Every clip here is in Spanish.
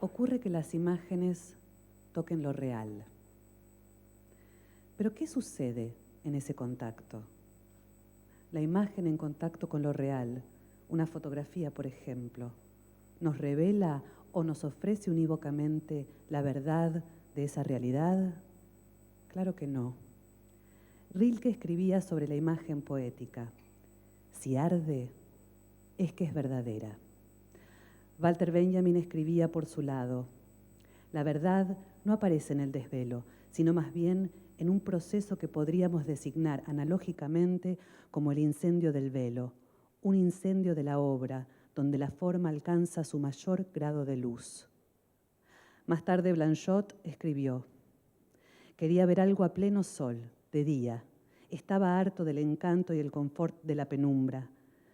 ocurre que las imágenes toquen lo real. Pero ¿qué sucede en ese contacto? La imagen en contacto con lo real, una fotografía, por ejemplo, ¿nos revela o nos ofrece unívocamente la verdad de esa realidad? Claro que no. Rilke escribía sobre la imagen poética. Si arde, es que es verdadera. Walter Benjamin escribía por su lado. La verdad no aparece en el desvelo, sino más bien en un proceso que podríamos designar analógicamente como el incendio del velo, un incendio de la obra, donde la forma alcanza su mayor grado de luz. Más tarde Blanchot escribió: quería ver algo a pleno sol, de día. Estaba harto del encanto y el confort de la penumbra.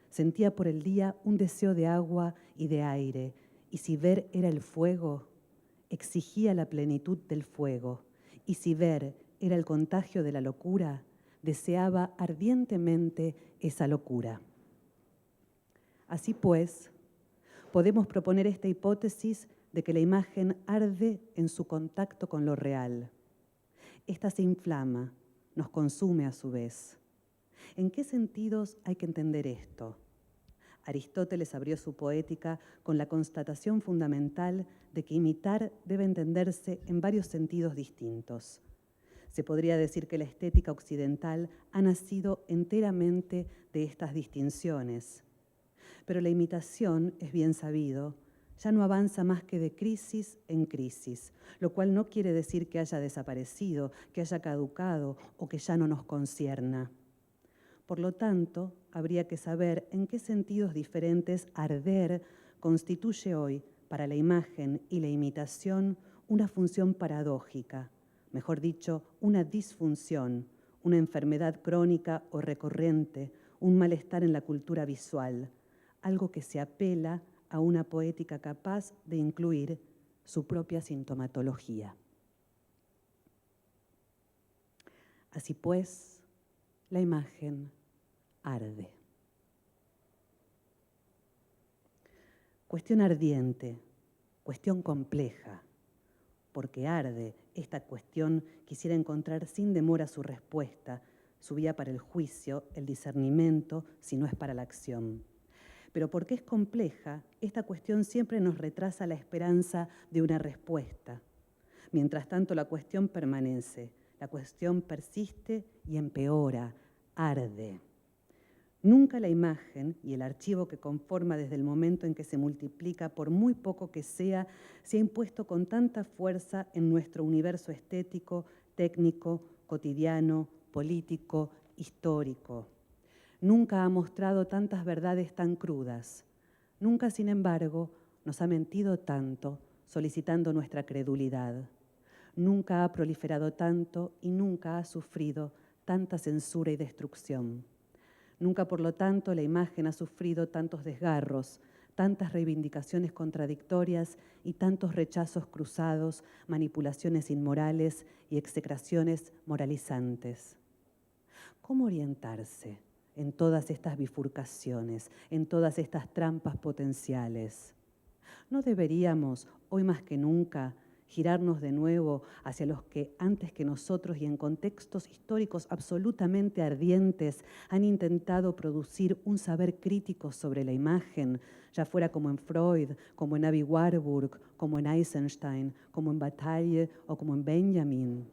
Sentía por el día un deseo de agua y de aire, y si ver era el fuego, exigía la plenitud del fuego, y si ver era el contagio de la locura, deseaba ardientemente esa locura. Así pues, podemos proponer esta hipótesis de que la imagen arde en su contacto con lo real. Esta se inflama, nos consume a su vez. ¿En qué sentidos hay que entender esto? Aristóteles abrió su poética con la constatación fundamental de que imitar debe entenderse en varios sentidos distintos. Se podría decir que la estética occidental ha nacido enteramente de estas distinciones. Pero la imitación, es bien sabido, ya no avanza más que de crisis en crisis, lo cual no quiere decir que haya desaparecido, que haya caducado o que ya no nos concierna. Por lo tanto, habría que saber en qué sentidos diferentes arder constituye hoy, para la imagen y la imitación, una función paradójica, mejor dicho, una disfunción, una enfermedad crónica o recurrente, un malestar en la cultura visual, algo que se apela a una poética capaz de incluir su propia sintomatología. Así pues, la imagen arde. Cuestión ardiente, cuestión compleja, porque arde. Esta cuestión quisiera encontrar sin demora su respuesta, su vía para el juicio, el discernimiento, si no es para la acción. Pero porque es compleja, esta cuestión siempre nos retrasa la esperanza de una respuesta. Mientras tanto, la cuestión permanece, la cuestión persiste y empeora, arde. Nunca la imagen y el archivo que conforma desde el momento en que se multiplica, por muy poco que sea, se ha impuesto con tanta fuerza en nuestro universo estético, técnico, cotidiano, político, histórico. Nunca ha mostrado tantas verdades tan crudas. Nunca, sin embargo, nos ha mentido tanto, solicitando nuestra credulidad. Nunca ha proliferado tanto y nunca ha sufrido tanta censura y destrucción. Nunca, por lo tanto, la imagen ha sufrido tantos desgarros, tantas reivindicaciones contradictorias y tantos rechazos cruzados, manipulaciones inmorales y execraciones moralizantes. ¿Cómo orientarse en todas estas bifurcaciones, en todas estas trampas potenciales? ¿No deberíamos, hoy más que nunca, girarnos de nuevo hacia los que antes que nosotros y en contextos históricos absolutamente ardientes han intentado producir un saber crítico sobre la imagen, ya fuera como en Freud, como en Abby Warburg, como en Eisenstein, como en Bataille o como en Benjamin?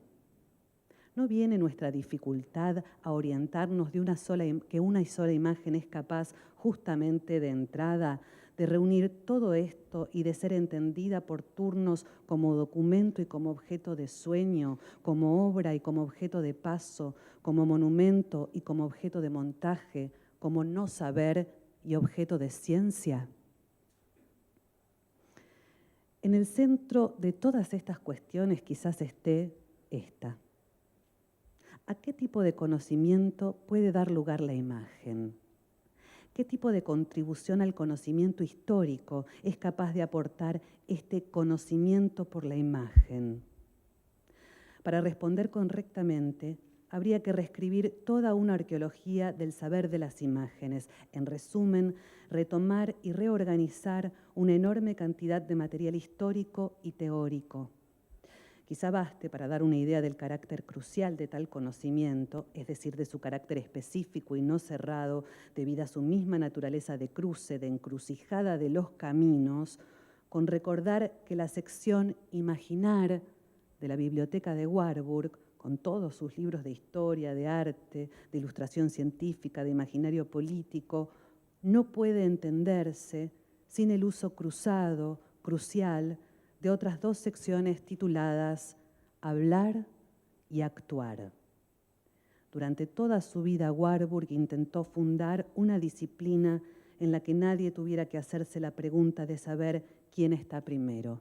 ¿No viene nuestra dificultad a orientarnos de que una sola imagen es capaz justamente de entrada de reunir todo esto y de ser entendida por turnos como documento y como objeto de sueño, como obra y como objeto de paso, como monumento y como objeto de montaje, como no saber y objeto de ciencia? En el centro de todas estas cuestiones quizás esté esta. ¿A qué tipo de conocimiento puede dar lugar la imagen? ¿Qué tipo de contribución al conocimiento histórico es capaz de aportar este conocimiento por la imagen? Para responder correctamente, habría que reescribir toda una arqueología del saber de las imágenes. En resumen, retomar y reorganizar una enorme cantidad de material histórico y teórico. Quizá baste para dar una idea del carácter crucial de tal conocimiento, es decir, de su carácter específico y no cerrado, debido a su misma naturaleza de cruce, de encrucijada de los caminos, con recordar que la sección Imaginar de la Biblioteca de Warburg, con todos sus libros de historia, de arte, de ilustración científica, de imaginario político, no puede entenderse sin el uso cruzado, crucial, de otras dos secciones tituladas Hablar y Actuar. Durante toda su vida, Warburg intentó fundar una disciplina en la que nadie tuviera que hacerse la pregunta de saber quién está primero,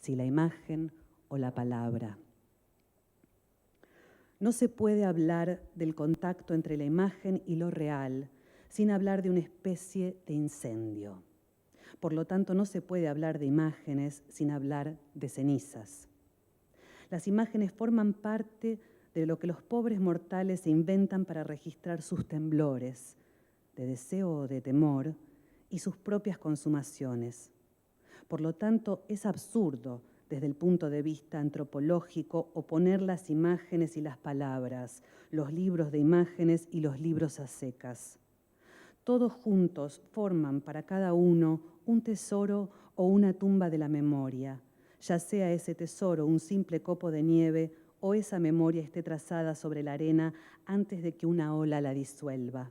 si la imagen o la palabra. No se puede hablar del contacto entre la imagen y lo real sin hablar de una especie de incendio. Por lo tanto, no se puede hablar de imágenes sin hablar de cenizas. Las imágenes forman parte de lo que los pobres mortales se inventan para registrar sus temblores, de deseo o de temor, y sus propias consumaciones. Por lo tanto, es absurdo, desde el punto de vista antropológico, oponer las imágenes y las palabras, los libros de imágenes y los libros a secas. Todos juntos forman para cada uno un tesoro o una tumba de la memoria, ya sea ese tesoro un simple copo de nieve o esa memoria esté trazada sobre la arena antes de que una ola la disuelva.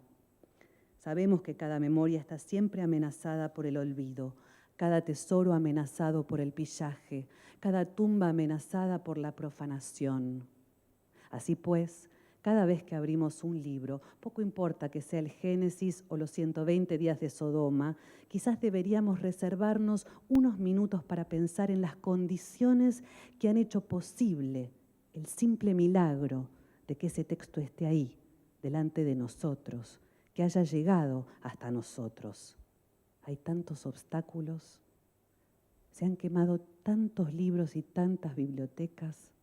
Sabemos que cada memoria está siempre amenazada por el olvido, cada tesoro amenazado por el pillaje, cada tumba amenazada por la profanación. Así pues, cada vez que abrimos un libro, poco importa que sea el Génesis o los 120 días de Sodoma, quizás deberíamos reservarnos unos minutos para pensar en las condiciones que han hecho posible el simple milagro de que ese texto esté ahí, delante de nosotros, que haya llegado hasta nosotros. Hay tantos obstáculos, se han quemado tantos libros y tantas bibliotecas,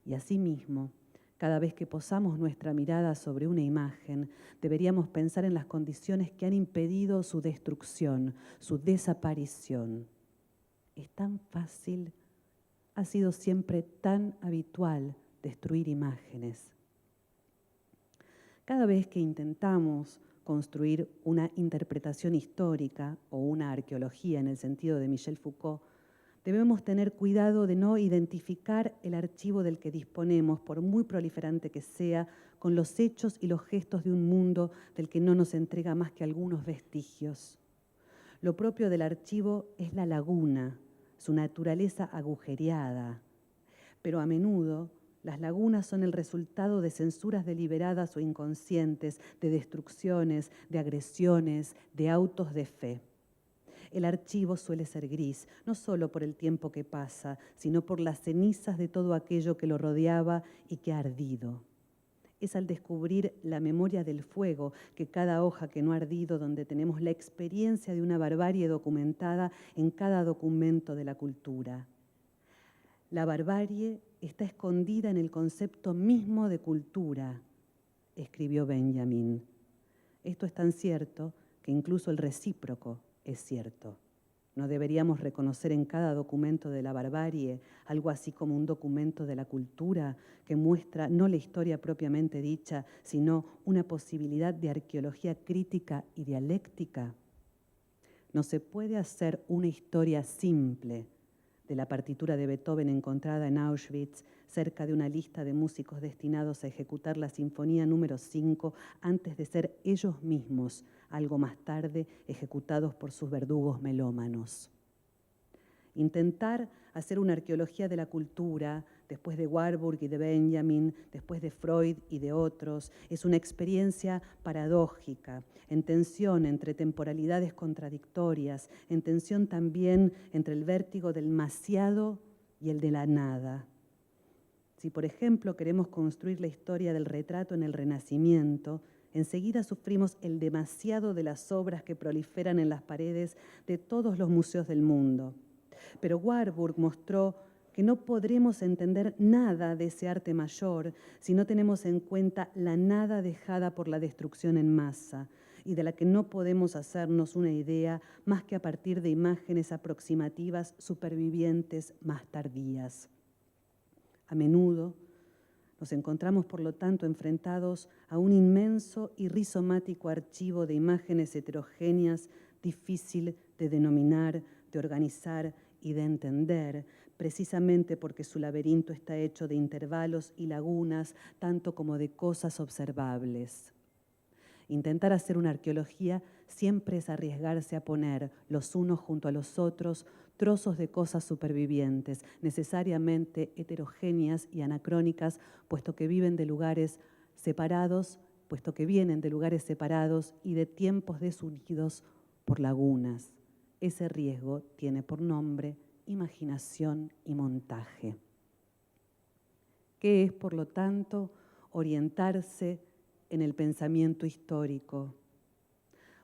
y asimismo, cada vez que posamos nuestra mirada sobre una imagen, deberíamos pensar en las condiciones que han impedido su destrucción, su desaparición. Es tan fácil, ha sido siempre tan habitual destruir imágenes. Cada vez que intentamos construir una interpretación histórica o una arqueología en el sentido de Michel Foucault, debemos tener cuidado de no identificar el archivo del que disponemos, por muy proliferante que sea, con los hechos y los gestos de un mundo del que no nos entrega más que algunos vestigios. Lo propio del archivo es la laguna, su naturaleza agujereada, pero a menudo las lagunas son el resultado de censuras deliberadas o inconscientes, de destrucciones, de agresiones, de autos de fe. El archivo suele ser gris, no solo por el tiempo que pasa, sino por las cenizas de todo aquello que lo rodeaba y que ha ardido. Es al descubrir la memoria del fuego que cada hoja que no ha ardido, donde tenemos la experiencia de una barbarie documentada en cada documento de la cultura. La barbarie está escondida en el concepto mismo de cultura, escribió Benjamin. Esto es tan cierto que incluso el recíproco es cierto. ¿No deberíamos reconocer en cada documento de la barbarie algo así como un documento de la cultura que muestra no la historia propiamente dicha, sino una posibilidad de arqueología crítica y dialéctica? No se puede hacer una historia simple de la partitura de Beethoven encontrada en Auschwitz, cerca de una lista de músicos destinados a ejecutar la Sinfonía número 5 antes de ser ellos mismos, algo más tarde, ejecutados por sus verdugos melómanos. Intentar hacer una arqueología de la cultura, después de Warburg y de Benjamin, después de Freud y de otros, es una experiencia paradójica, en tensión entre temporalidades contradictorias, en tensión también entre el vértigo del demasiado y el de la nada. Si, por ejemplo, queremos construir la historia del retrato en el Renacimiento, enseguida sufrimos el demasiado de las obras que proliferan en las paredes de todos los museos del mundo. Pero Warburg mostró que no podremos entender nada de ese arte mayor si no tenemos en cuenta la nada dejada por la destrucción en masa y de la que no podemos hacernos una idea más que a partir de imágenes aproximativas supervivientes más tardías. A menudo nos encontramos, por lo tanto, enfrentados a un inmenso y rizomático archivo de imágenes heterogéneas, difícil de denominar, de organizar y de entender, precisamente porque su laberinto está hecho de intervalos y lagunas, tanto como de cosas observables. Intentar hacer una arqueología siempre es arriesgarse a poner los unos junto a los otros trozos de cosas supervivientes, necesariamente heterogéneas y anacrónicas, puesto que viven de lugares separados, puesto que vienen de lugares separados y de tiempos desunidos por lagunas. Ese riesgo tiene por nombre imaginación y montaje. ¿Qué es, por lo tanto, orientarse en el pensamiento histórico?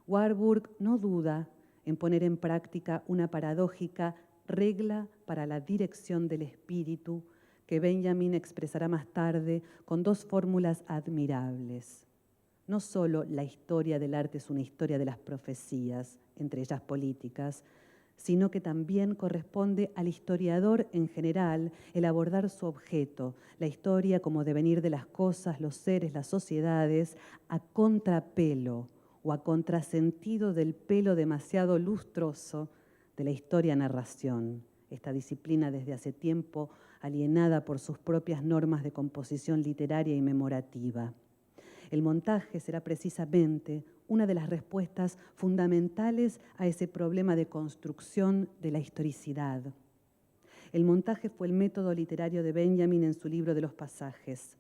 Warburg no duda en poner en práctica una paradójica regla para la dirección del espíritu que Benjamin expresará más tarde con dos fórmulas admirables. No solo la historia del arte es una historia de las profecías, entre ellas políticas, sino que también corresponde al historiador en general el abordar su objeto, la historia como devenir de las cosas, los seres, las sociedades, a contrapelo o a contrasentido del pelo demasiado lustroso de la historia-narración, esta disciplina desde hace tiempo alienada por sus propias normas de composición literaria y memorativa. El montaje será precisamente una de las respuestas fundamentales a ese problema de construcción de la historicidad. El montaje fue el método literario de Benjamin en su libro de los pasajes.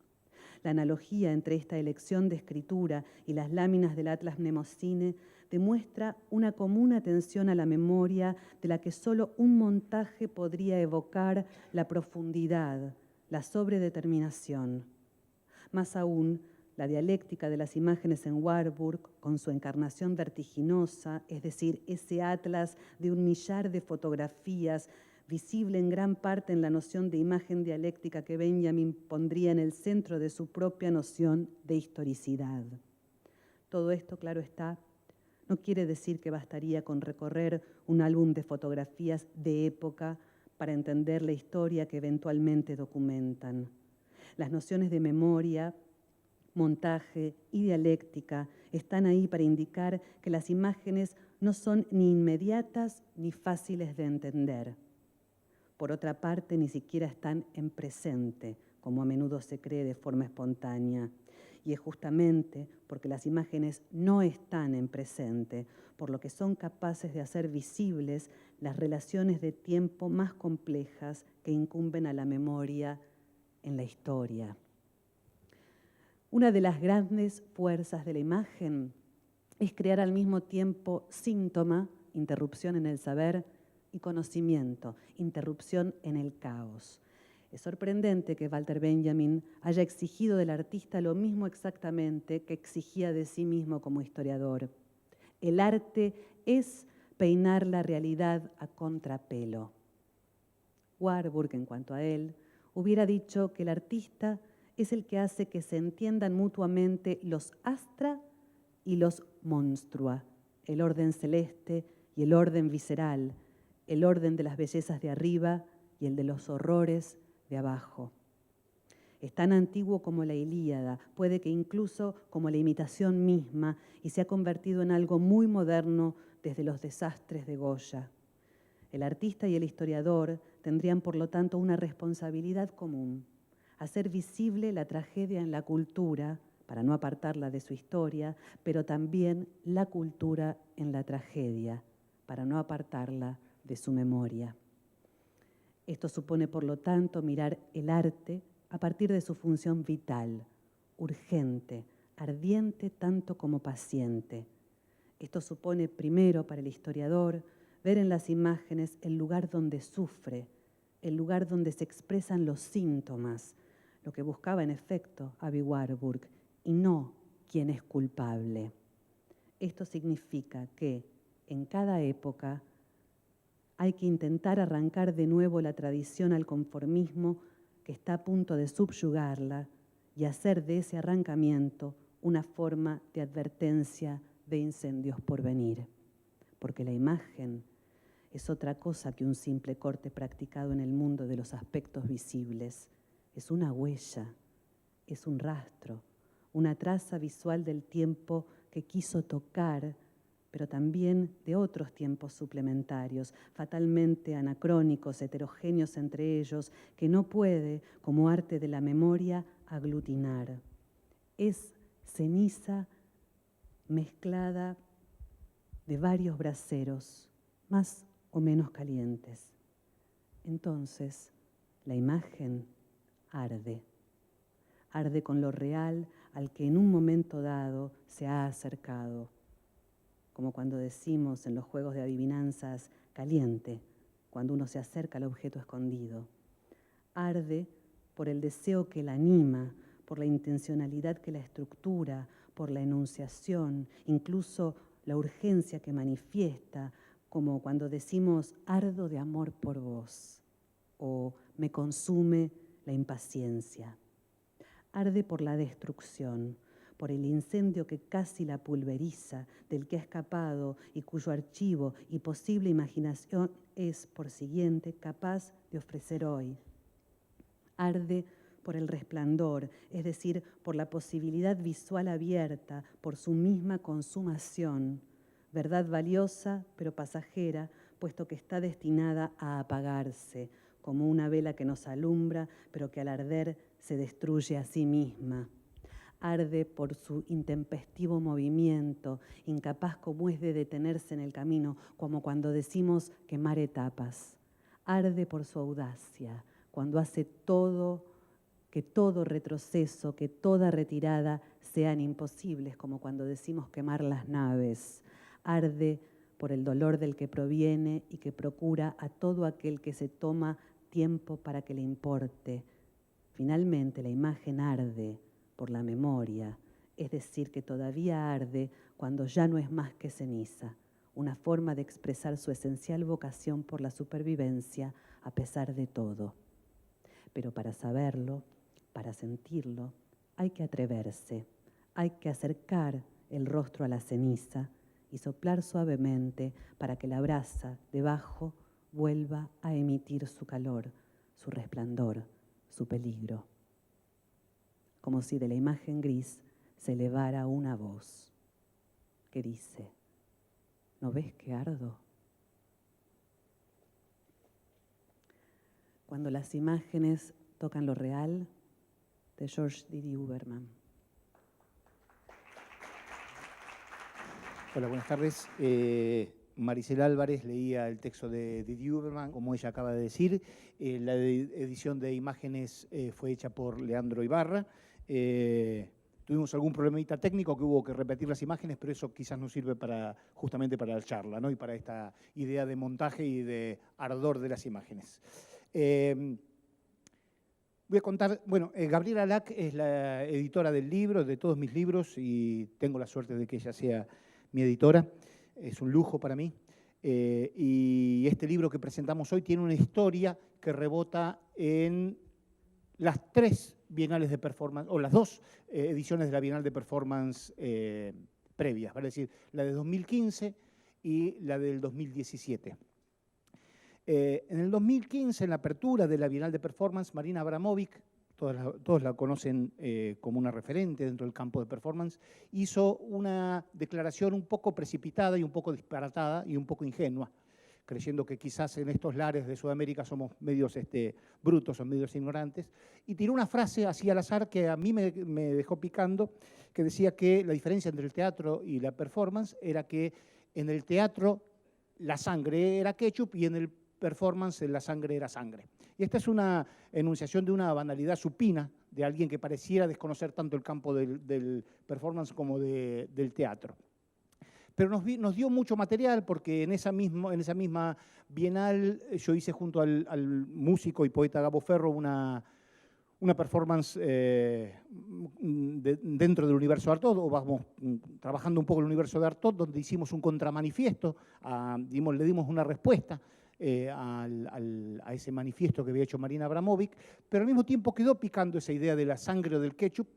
La analogía entre esta elección de escritura y las láminas del Atlas Mnemosine demuestra una común atención a la memoria de la que solo un montaje podría evocar la profundidad, la sobredeterminación. Más aún, la dialéctica de las imágenes en Warburg, con su encarnación vertiginosa, es decir, ese atlas de un millar de fotografías, visible en gran parte en la noción de imagen dialéctica que Benjamin pondría en el centro de su propia noción de historicidad. Todo esto, claro está, no quiere decir que bastaría con recorrer un álbum de fotografías de época para entender la historia que eventualmente documentan. Las nociones de memoria, montaje y dialéctica están ahí para indicar que las imágenes no son ni inmediatas ni fáciles de entender. Por otra parte, ni siquiera están en presente, como a menudo se cree de forma espontánea. Y es justamente porque las imágenes no están en presente, por lo que son capaces de hacer visibles las relaciones de tiempo más complejas que incumben a la memoria en la historia. Una de las grandes fuerzas de la imagen es crear al mismo tiempo síntoma, interrupción en el saber, y conocimiento, interrupción en el caos. Es sorprendente que Walter Benjamin haya exigido del artista lo mismo exactamente que exigía de sí mismo como historiador. El arte es peinar la realidad a contrapelo. Warburg, en cuanto a él, hubiera dicho que el artista es el que hace que se entiendan mutuamente los astra y los monstrua, el orden celeste y el orden visceral, el orden de las bellezas de arriba y el de los horrores de abajo. Es tan antiguo como la Ilíada, puede que incluso como la imitación misma, y se ha convertido en algo muy moderno desde los desastres de Goya. El artista y el historiador tendrían, por lo tanto, una responsabilidad común: hacer visible la tragedia en la cultura, para no apartarla de su historia, pero también la cultura en la tragedia, para no apartarla de su memoria. Esto supone, por lo tanto, mirar el arte a partir de su función vital, urgente, ardiente tanto como paciente. Esto supone, primero, para el historiador, ver en las imágenes el lugar donde sufre, el lugar donde se expresan los síntomas, lo que buscaba en efecto Aby Warburg, y no quién es culpable. Esto significa que en cada época Hay que intentar arrancar de nuevo la tradición al conformismo que está a punto de subyugarla y hacer de ese arrancamiento una forma de advertencia de incendios por venir. Porque la imagen es otra cosa que un simple corte practicado en el mundo de los aspectos visibles. Es una huella, es un rastro, una traza visual del tiempo que quiso tocar, pero también de otros tiempos suplementarios, fatalmente anacrónicos, heterogéneos entre ellos, que no puede, como arte de la memoria, aglutinar. Es ceniza mezclada de varios braseros, más o menos calientes. Entonces, la imagen arde. Arde con lo real al que en un momento dado se ha acercado. Como cuando decimos en los juegos de adivinanzas, caliente, cuando uno se acerca al objeto escondido. Arde por el deseo que la anima, por la intencionalidad que la estructura, por la enunciación, incluso la urgencia que manifiesta, como cuando decimos ardo de amor por vos o me consume la impaciencia. Arde por la destrucción, por el incendio que casi la pulveriza, del que ha escapado y cuyo archivo y posible imaginación es, por siguiente, capaz de ofrecer hoy. Arde por el resplandor, es decir, por la posibilidad visual abierta, por su misma consumación, verdad valiosa pero pasajera, puesto que está destinada a apagarse, como una vela que nos alumbra, pero que al arder se destruye a sí misma. Arde por su intempestivo movimiento, incapaz como es de detenerse en el camino, como cuando decimos quemar etapas. Arde por su audacia, cuando hace que todo retroceso, que toda retirada sean imposibles, como cuando decimos quemar las naves. Arde por el dolor del que proviene y que procura a todo aquel que se toma tiempo para que le importe. Finalmente, la imagen arde por la memoria, es decir, que todavía arde cuando ya no es más que ceniza, una forma de expresar su esencial vocación por la supervivencia a pesar de todo. Pero para saberlo, para sentirlo, hay que atreverse, hay que acercar el rostro a la ceniza y soplar suavemente para que la brasa debajo vuelva a emitir su calor, su resplandor, su peligro. Como si de la imagen gris se elevara una voz que dice, ¿no ves que ardo? Cuando las imágenes tocan lo real, de George Didi Huberman. Hola, buenas tardes. Maricela Álvarez leía el texto de Didi Huberman, como ella acaba de decir. La edición de imágenes fue hecha por Leandro Ibarra. Tuvimos algún problemita técnico que hubo que repetir las imágenes, pero eso quizás nos sirve justamente para la charla, ¿no? Y para esta idea de montaje y de ardor de las imágenes. Voy a contar, bueno, Gabriela Lack es la editora del libro, de todos mis libros, y tengo la suerte de que ella sea mi editora. Es un lujo para mí. Y este libro que presentamos hoy tiene una historia que rebota en las 3 bienales de performance, o las 2 ediciones de la Bienal de Performance previas, vale decir, la de 2015 y la del 2017. En el 2015, en la apertura de la Bienal de Performance, Marina Abramovic, todos la conocen como una referente dentro del campo de performance, hizo una declaración un poco precipitada y un poco disparatada y un poco ingenua, creyendo que quizás en estos lares de Sudamérica somos medios brutos o medios ignorantes, y tiró una frase así al azar que a mí me dejó picando, que decía que la diferencia entre el teatro y la performance era que en el teatro la sangre era ketchup y en el performance la sangre era sangre. Y esta es una enunciación de una banalidad supina de alguien que pareciera desconocer tanto el campo del performance como del teatro. Pero nos dio mucho material porque en esa misma bienal yo hice junto al músico y poeta Gabo Ferro una una performance dentro del universo de Artaud, o vamos trabajando un poco el universo de Artaud, donde hicimos un contramanifiesto, le dimos una respuesta a ese manifiesto que había hecho Marina Abramovic, pero al mismo tiempo quedó picando esa idea de la sangre o del ketchup,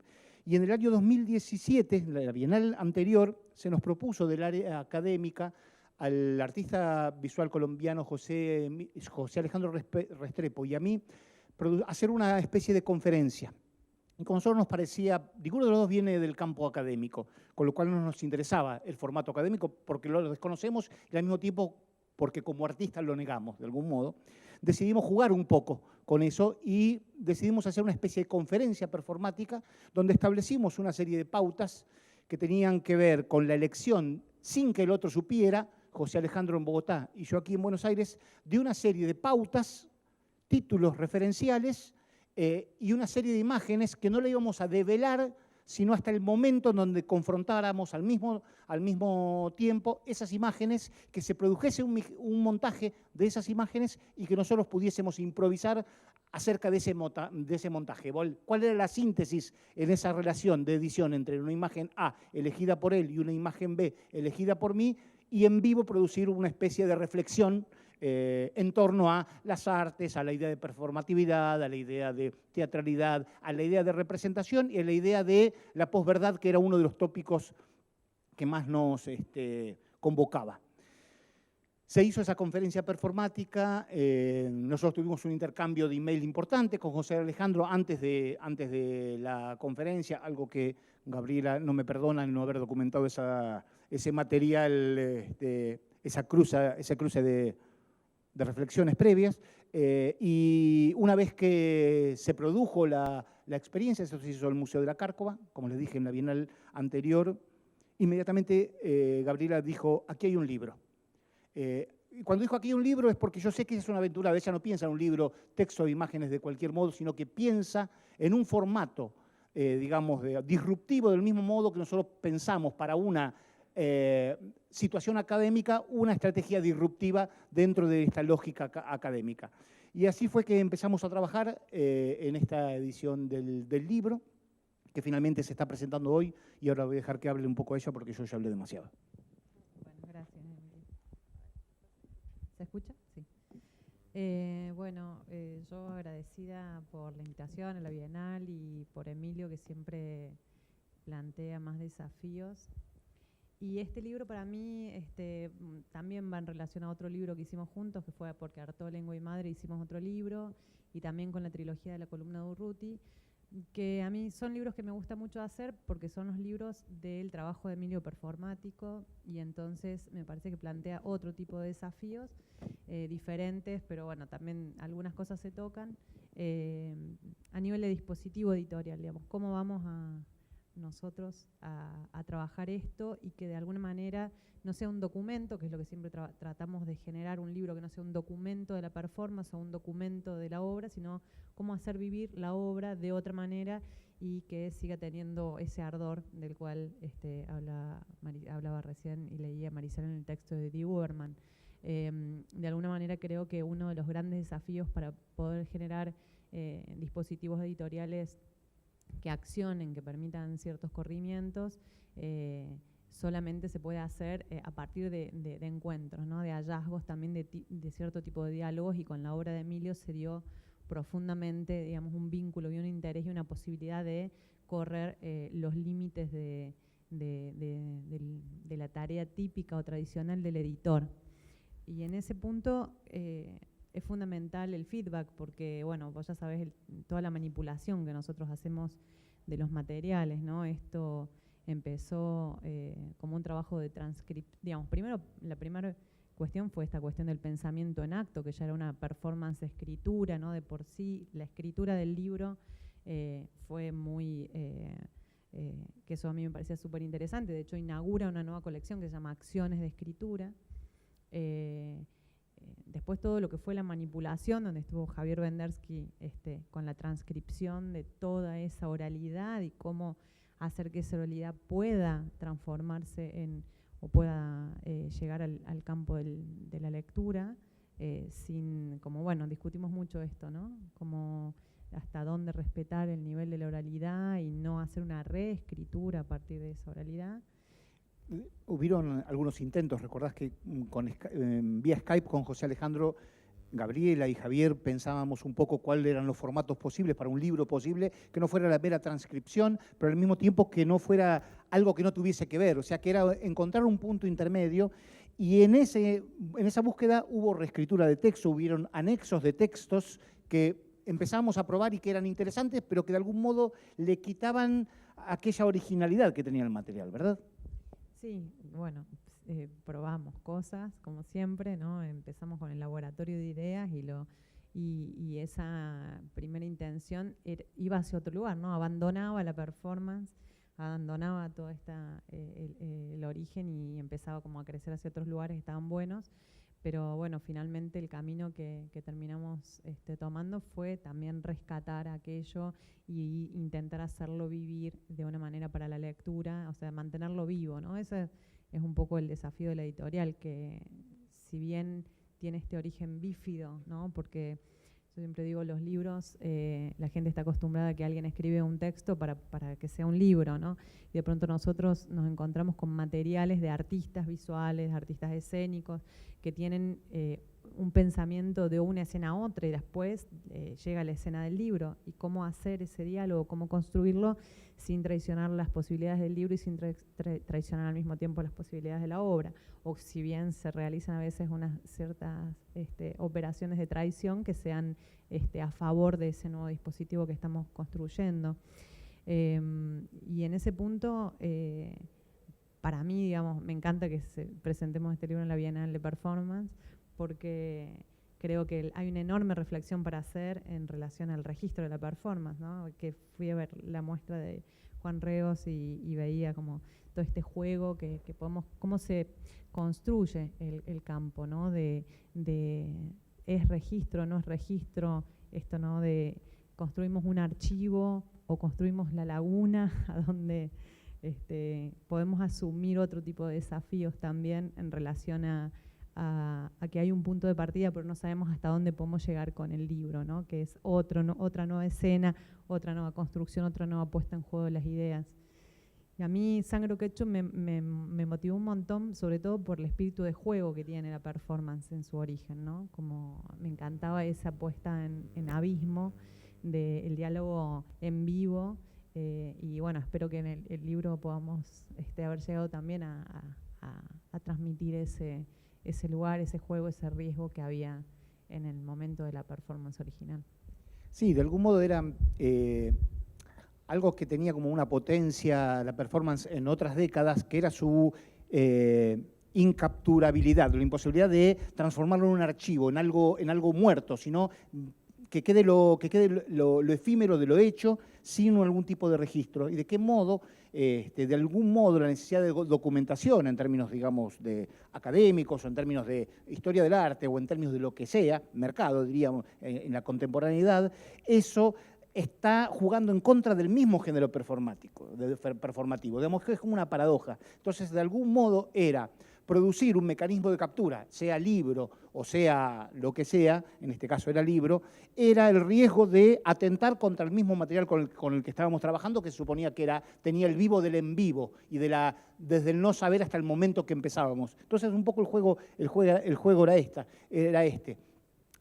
y en el año 2017, la Bienal anterior, se nos propuso del área académica al artista visual colombiano José Alejandro Restrepo y a mí hacer una especie de conferencia. Y con nosotros nos parecía, ninguno de los dos viene del campo académico, con lo cual no nos interesaba el formato académico porque lo desconocemos y al mismo tiempo porque como artistas lo negamos de algún modo. Decidimos jugar un poco con eso y decidimos hacer una especie de conferencia performática donde establecimos una serie de pautas que tenían que ver con la elección, sin que el otro supiera, José Alejandro en Bogotá y yo aquí en Buenos Aires, de una serie de pautas, títulos referenciales y una serie de imágenes que no le íbamos a develar sino hasta el momento en donde confrontáramos al mismo tiempo esas imágenes, que se produjese un montaje de esas imágenes y que nosotros pudiésemos improvisar acerca de ese montaje. ¿Cuál era la síntesis en esa relación de edición entre una imagen A elegida por él y una imagen B elegida por mí? Y en vivo producir una especie de reflexión en torno a las artes, a la idea de performatividad, a la idea de teatralidad, a la idea de representación y a la idea de la posverdad, que era uno de los tópicos que más nos convocaba. Se hizo esa conferencia performática, nosotros tuvimos un intercambio de email importante con José Alejandro antes de la conferencia, algo que Gabriela no me perdona en no haber documentado ese material, esa cruce de reflexiones previas, y una vez que se produjo la experiencia, eso se hizo en el Museo de la Cárcova, como les dije en la Bienal anterior, inmediatamente Gabriela dijo, aquí hay un libro. Y cuando dijo aquí hay un libro es porque yo sé que es una aventura, ella no piensa en un libro, texto e imágenes de cualquier modo, sino que piensa en un formato, digamos, disruptivo, del mismo modo que nosotros pensamos para una situación académica, una estrategia disruptiva dentro de esta lógica académica. Y así fue que empezamos a trabajar en esta edición del libro, que finalmente se está presentando hoy, y ahora voy a dejar que hable un poco ella porque yo ya hablé demasiado. Bueno, gracias, Emily. ¿Se escucha? Sí. Yo agradecida por la invitación a la Bienal y por Emilio, que siempre plantea más desafíos. Y este libro para mí también va en relación a otro libro que hicimos juntos, que fue Porque Artaud, Lengua y Madre, hicimos otro libro, y también con la trilogía de la columna de Urruti, que a mí son libros que me gusta mucho hacer porque son los libros del trabajo de Emilio performático, y entonces me parece que plantea otro tipo de desafíos diferentes, pero bueno, también algunas cosas se tocan a nivel de dispositivo editorial, digamos, cómo vamos nosotros a trabajar esto y que de alguna manera no sea un documento, que es lo que siempre tratamos de generar, un libro que no sea un documento de la performance o un documento de la obra, sino cómo hacer vivir la obra de otra manera y que siga teniendo ese ardor del cual hablaba recién y leía Marisela en el texto de Dee Uberman. De alguna manera creo que uno de los grandes desafíos para poder generar dispositivos editoriales que accionen, que permitan ciertos corrimientos, solamente se puede hacer a partir de encuentros, ¿no? De hallazgos también de cierto tipo de diálogos, y con la obra de Emilio se dio profundamente, digamos, un vínculo y un interés y una posibilidad de correr los límites de la tarea típica o tradicional del editor. Y en ese punto es fundamental el feedback, porque, bueno, vos ya sabés toda la manipulación que nosotros hacemos de los materiales, ¿no? Esto empezó como un trabajo de transcripción. Digamos, primero, la primera cuestión fue esta cuestión del pensamiento en acto, que ya era una performance de escritura, ¿no? De por sí, la escritura del libro fue muy... que eso a mí me parecía súper interesante. De hecho, inaugura una nueva colección que se llama Acciones de Escritura. Después todo lo que fue la manipulación, donde estuvo Javier Vendersky con la transcripción de toda esa oralidad y cómo hacer que esa oralidad pueda transformarse o pueda llegar al campo de la lectura, como bueno, discutimos mucho esto, ¿no? Como hasta dónde respetar el nivel de la oralidad y no hacer una reescritura a partir de esa oralidad. Hubieron algunos intentos, recordás que vía Skype con José Alejandro, Gabriela y Javier pensábamos un poco cuáles eran los formatos posibles para un libro posible, que no fuera la mera transcripción, pero al mismo tiempo que no fuera algo que no tuviese que ver, o sea, que era encontrar un punto intermedio, y en esa búsqueda hubo reescritura de texto, hubieron anexos de textos que empezamos a probar y que eran interesantes, pero que de algún modo le quitaban aquella originalidad que tenía el material, ¿verdad? Sí, bueno, probamos cosas, como siempre, ¿no? Empezamos con el laboratorio de ideas y esa primera intención iba hacia otro lugar, ¿no? Abandonaba la performance, abandonaba todo el origen y empezaba como a crecer hacia otros lugares que estaban buenos. Pero bueno, finalmente el camino que terminamos tomando fue también rescatar aquello y intentar hacerlo vivir de una manera para la lectura, o sea, mantenerlo vivo, ¿no? Ese es un poco el desafío de la editorial, que si bien tiene este origen bífido, ¿no? Porque yo siempre digo, los libros, la gente está acostumbrada a que alguien escribe un texto para que sea un libro, ¿no? Y de pronto nosotros nos encontramos con materiales de artistas visuales, de artistas escénicos, que tienen un pensamiento de una escena a otra y después llega la escena del libro. Y cómo hacer ese diálogo, cómo construirlo sin traicionar las posibilidades del libro y sin traicionar al mismo tiempo las posibilidades de la obra. O si bien se realizan a veces unas ciertas operaciones de traición que sean a favor de ese nuevo dispositivo que estamos construyendo. Y en ese punto, para mí, digamos, me encanta que presentemos este libro en la Bienal de Performance, porque creo que hay una enorme reflexión para hacer en relación al registro de la performance, ¿no? Que fui a ver la muestra de Juan Reos y veía como todo este juego que podemos, cómo se construye el campo, ¿no? De es registro, no es registro, esto, ¿no? De construimos un archivo o construimos la laguna a donde podemos asumir otro tipo de desafíos también en relación a que hay un punto de partida, pero no sabemos hasta dónde podemos llegar con el libro, ¿no? Que es otra nueva escena, otra nueva construcción, otra nueva puesta en juego de las ideas. Y a mí Sangro Quechu me motivó un montón, sobre todo por el espíritu de juego que tiene la performance en su origen, ¿no? Como me encantaba esa puesta en abismo del diálogo en vivo, y bueno, espero que en el libro podamos haber llegado también a transmitir ese lugar, ese juego, ese riesgo que había en el momento de la performance original. Sí, de algún modo era algo que tenía como una potencia la performance en otras décadas, que era su incapturabilidad, la imposibilidad de transformarlo en un archivo, en algo muerto, sino que quede lo efímero de lo hecho sin algún tipo de registro. Y de qué modo, de algún modo, la necesidad de documentación en términos, digamos, de académicos o en términos de historia del arte o en términos de lo que sea, mercado, diríamos, en la contemporaneidad, eso está jugando en contra del mismo género performático. Digamos que es como una paradoja. Entonces, de algún modo era producir un mecanismo de captura, sea libro o sea lo que sea, en este caso era libro, era el riesgo de atentar contra el mismo material con el que estábamos trabajando, que se suponía que tenía el vivo del en vivo y desde el no saber hasta el momento que empezábamos. Entonces, un poco el juego era este.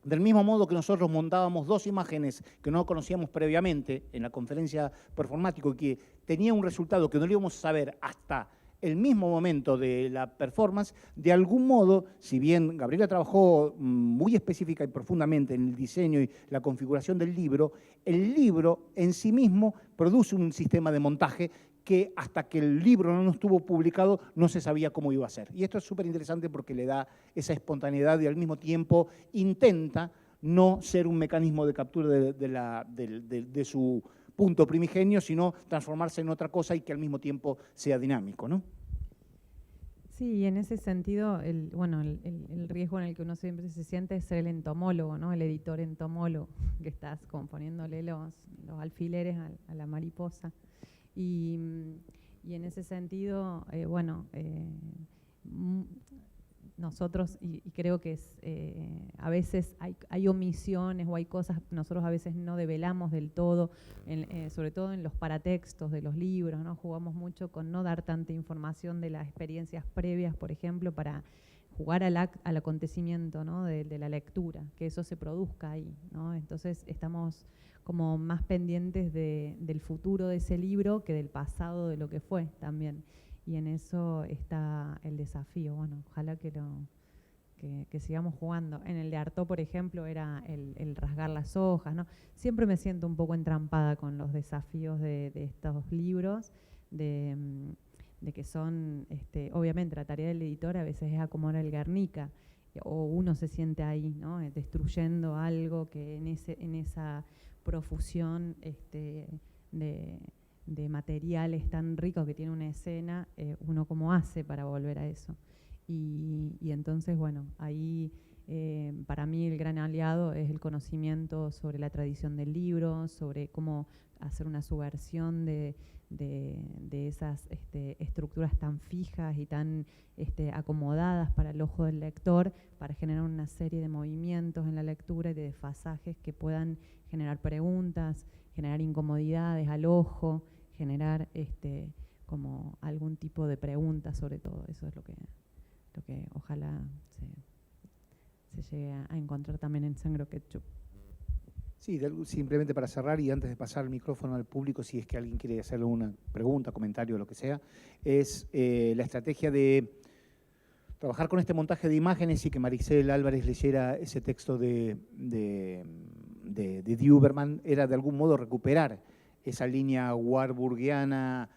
Del mismo modo que nosotros montábamos dos imágenes que no conocíamos previamente en la conferencia performática y que tenía un resultado que no lo íbamos a saber hasta el mismo momento de la performance, de algún modo, si bien Gabriela trabajó muy específica y profundamente en el diseño y la configuración del libro, el libro en sí mismo produce un sistema de montaje que hasta que el libro no estuvo publicado no se sabía cómo iba a ser. Y esto es súper interesante porque le da esa espontaneidad y al mismo tiempo intenta no ser un mecanismo de captura de su punto primigenio, sino transformarse en otra cosa y que al mismo tiempo sea dinámico, ¿no? Sí, y en ese sentido, el riesgo en el que uno siempre se siente es ser el entomólogo, ¿no? El editor entomólogo, que estás como poniéndole los alfileres a la mariposa. Y en ese sentido, nosotros, y creo que a veces hay omisiones o hay cosas, nosotros a veces no develamos del todo, sobre todo en los paratextos de los libros, ¿no? Jugamos mucho con no dar tanta información de las experiencias previas, por ejemplo, para jugar al acontecimiento, ¿no? de la lectura, que eso se produzca ahí, ¿no? Entonces estamos como más pendientes del futuro de ese libro que del pasado de lo que fue también. Y en eso está el desafío. Bueno, ojalá que sigamos jugando. En el de Artaud, por ejemplo, era el rasgar las hojas, ¿no? Siempre me siento un poco entrampada con los desafíos de estos libros, de que son, obviamente la tarea del editor a veces es acomodar el Guernica, o uno se siente ahí, ¿no? Destruyendo algo que en esa profusión de materiales tan ricos que tiene una escena, uno cómo hace para volver a eso. Y entonces, bueno, ahí para mí el gran aliado es el conocimiento sobre la tradición del libro, sobre cómo hacer una subversión de esas estructuras tan fijas y tan acomodadas para el ojo del lector, para generar una serie de movimientos en la lectura y de desfasajes que puedan generar preguntas, generar incomodidades al ojo, generar como algún tipo de pregunta sobre todo. Eso es lo que ojalá se llegue a encontrar también en Sangre o Ketchup. Sí, simplemente para cerrar y antes de pasar el micrófono al público, si es que alguien quiere hacerle una pregunta, comentario, lo que sea, es la estrategia de trabajar con este montaje de imágenes y que Maricel Álvarez leyera ese texto de Duberman, era de algún modo recuperar esa línea warburgiana,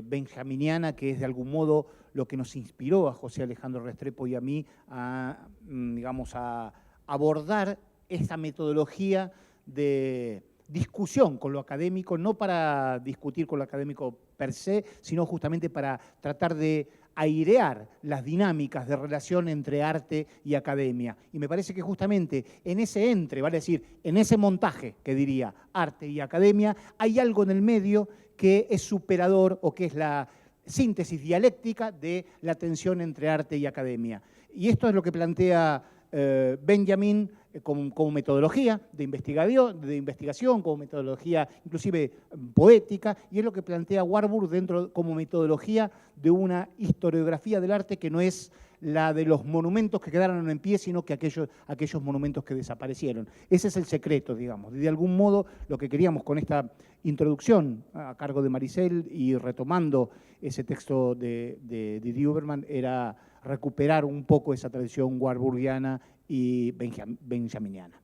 benjaminiana, que es de algún modo lo que nos inspiró a José Alejandro Restrepo y a mí a, digamos, a abordar esta metodología de discusión con lo académico, no para discutir con lo académico per se, sino justamente para tratar de airear las dinámicas de relación entre arte y academia. Y me parece que justamente en ese vale decir, en ese montaje que diría arte y academia, hay algo en el medio que es superador o que es la síntesis dialéctica de la tensión entre arte y academia. Y esto es lo que plantea Benjamin como metodología de investigación, como metodología inclusive poética, y es lo que plantea Warburg como metodología de una historiografía del arte que no es la de los monumentos que quedaron en pie, sino que aquellos monumentos que desaparecieron. Ese es el secreto, digamos. De algún modo, lo que queríamos con esta introducción a cargo de Maricel y retomando ese texto de Duberman era recuperar un poco esa tradición warburgiana y benjaminiana.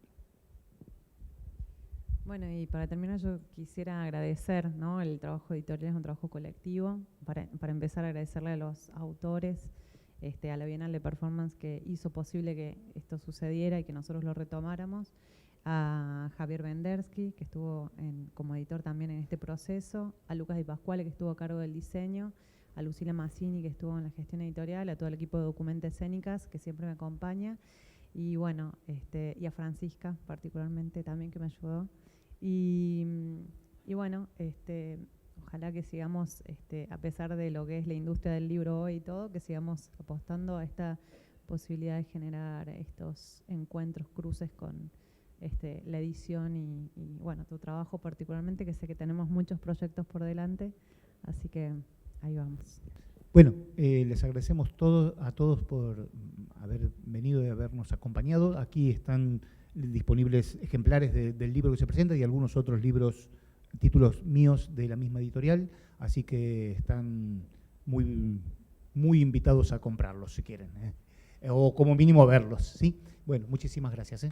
Bueno, y para terminar yo quisiera agradecer, ¿no? El trabajo editorial es un trabajo colectivo. Para empezar, agradecerle a los autores, a la Bienal de Performance que hizo posible que esto sucediera y que nosotros lo retomáramos, a Javier Bendersky, que estuvo como editor también en este proceso, a Lucas Di Pasquale, que estuvo a cargo del diseño, a Lucila Mazzini, que estuvo en la gestión editorial, a todo el equipo de Documenta Escénicas, que siempre me acompaña, y bueno, y a Francisca particularmente también, que me ayudó. Y bueno, ojalá que sigamos, a pesar de lo que es la industria del libro hoy y todo, que sigamos apostando a esta posibilidad de generar estos encuentros, cruces con la edición y bueno, tu trabajo particularmente, que sé que tenemos muchos proyectos por delante, así que ahí vamos. Bueno, les agradecemos a todos por haber venido y habernos acompañado. Aquí están disponibles ejemplares del libro que se presenta y algunos otros libros, títulos míos de la misma editorial, así que están muy, muy invitados a comprarlos si quieren, o como mínimo a verlos, ¿sí? Bueno, muchísimas gracias.